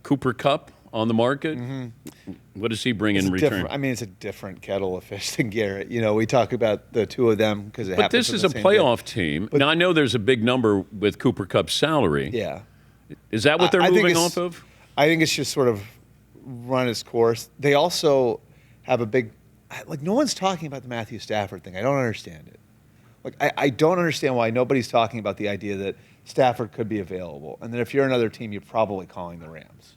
Cooper Kupp on the market. What does he bring in return? I mean, it's a different kettle of fish than Garrett. You know, we talk about the two of them because it But happens. this is a playoff team. Now, I know there's a big number with Cooper Kupp's salary. Yeah. Is that what they're moving off of? I think it's just sort of run its course. They also have a big, like, no one's talking about the Matthew Stafford thing. I don't understand it. Like, I don't understand why nobody's talking about the idea that Stafford could be available, and that if you're another team, you're probably calling the Rams.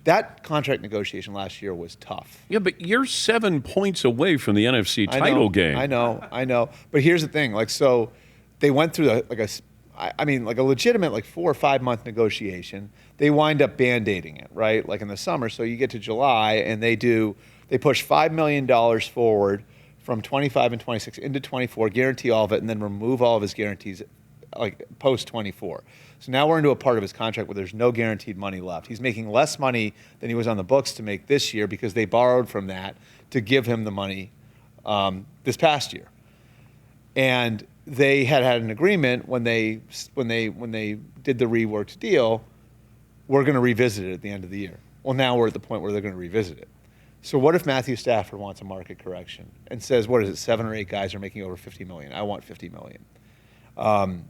That contract negotiation last year was tough. Yeah, but you're 7 points away from the NFC title game. I know. But here's the thing. Like, so they went through a legitimate 4 or 5 month negotiation. They wind up band-aiding it, right? Like in the summer. So you get to July and they push $5 million forward from 25 and 26 into 24, guarantee all of it, and then remove all of his guarantees like post 24. So now we're into a part of his contract where there's no guaranteed money left. He's making less money than he was on the books to make this year because they borrowed from that to give him the money this past year. And they had an agreement when they did the reworked deal, we're going to revisit it at the end of the year. Well, now we're at the point where they're going to revisit it. So what if Matthew Stafford wants a market correction and says, what is it, 7 or 8 guys are making over $50 million. I want $50 million.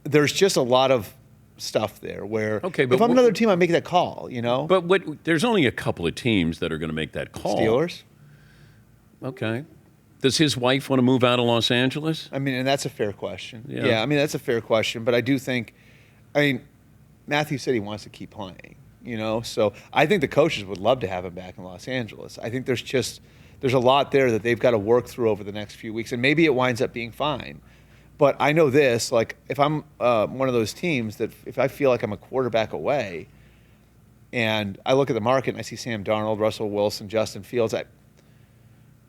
There's just a lot of stuff there where if I'm another team, I make that call, you know? But there's only a couple of teams that are going to make that call. Steelers? Okay. Does his wife want to move out of Los Angeles? I mean, and that's a fair question. Yeah, I mean, that's a fair question. But I do think, Matthew said he wants to keep playing, you know? So I think the coaches would love to have him back in Los Angeles. I think there's a lot there that they've got to work through over the next few weeks. And maybe it winds up being fine. But I know this, like, if I'm one of those teams that if I feel like I'm a quarterback away and I look at the market and I see Sam Darnold, Russell Wilson, Justin Fields,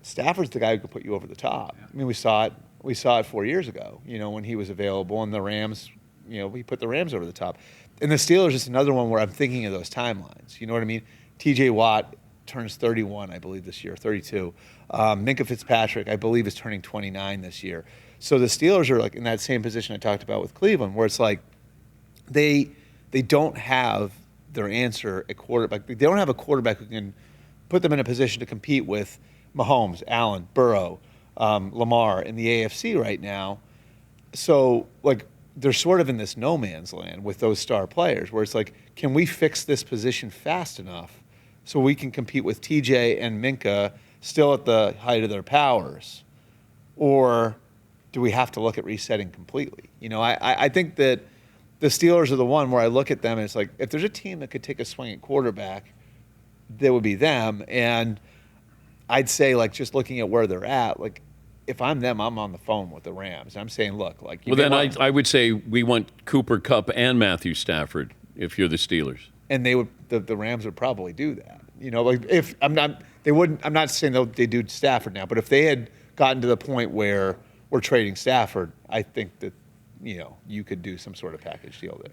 Stafford's the guy who could put you over the top. I mean, we saw it 4 years ago, you know, when he was available, and the Rams, you know, he put the Rams over the top. And the Steelers is another one where I'm thinking of those timelines. You know what I mean? T.J. Watt turns 31, I believe, this year, 32. Minkah Fitzpatrick, I believe, is turning 29 this year. So the Steelers are like in that same position I talked about with Cleveland, where it's like they don't have their answer at quarterback. They don't have a quarterback who can put them in a position to compete with Mahomes, Allen, Burrow, Lamar in the AFC right now. So like they're sort of in this no man's land with those star players, where it's like, can we fix this position fast enough so we can compete with TJ and Minkah still at the height of their powers, or do we have to look at resetting completely? You know, I think that the Steelers are the one where I look at them and it's like, if there's a team that could take a swing at quarterback, that would be them. And I'd say, like, just looking at where they're at, like, if I'm them, I'm on the phone with the Rams. I'm saying, look, like, I would say we want Cooper Kupp and Matthew Stafford if you're the Steelers. And they would, the Rams would probably do that. You know, like if I'm not saying they do Stafford now, but if they had gotten to the point where we're trading Stafford, I think that, you know, you could do some sort of package deal there.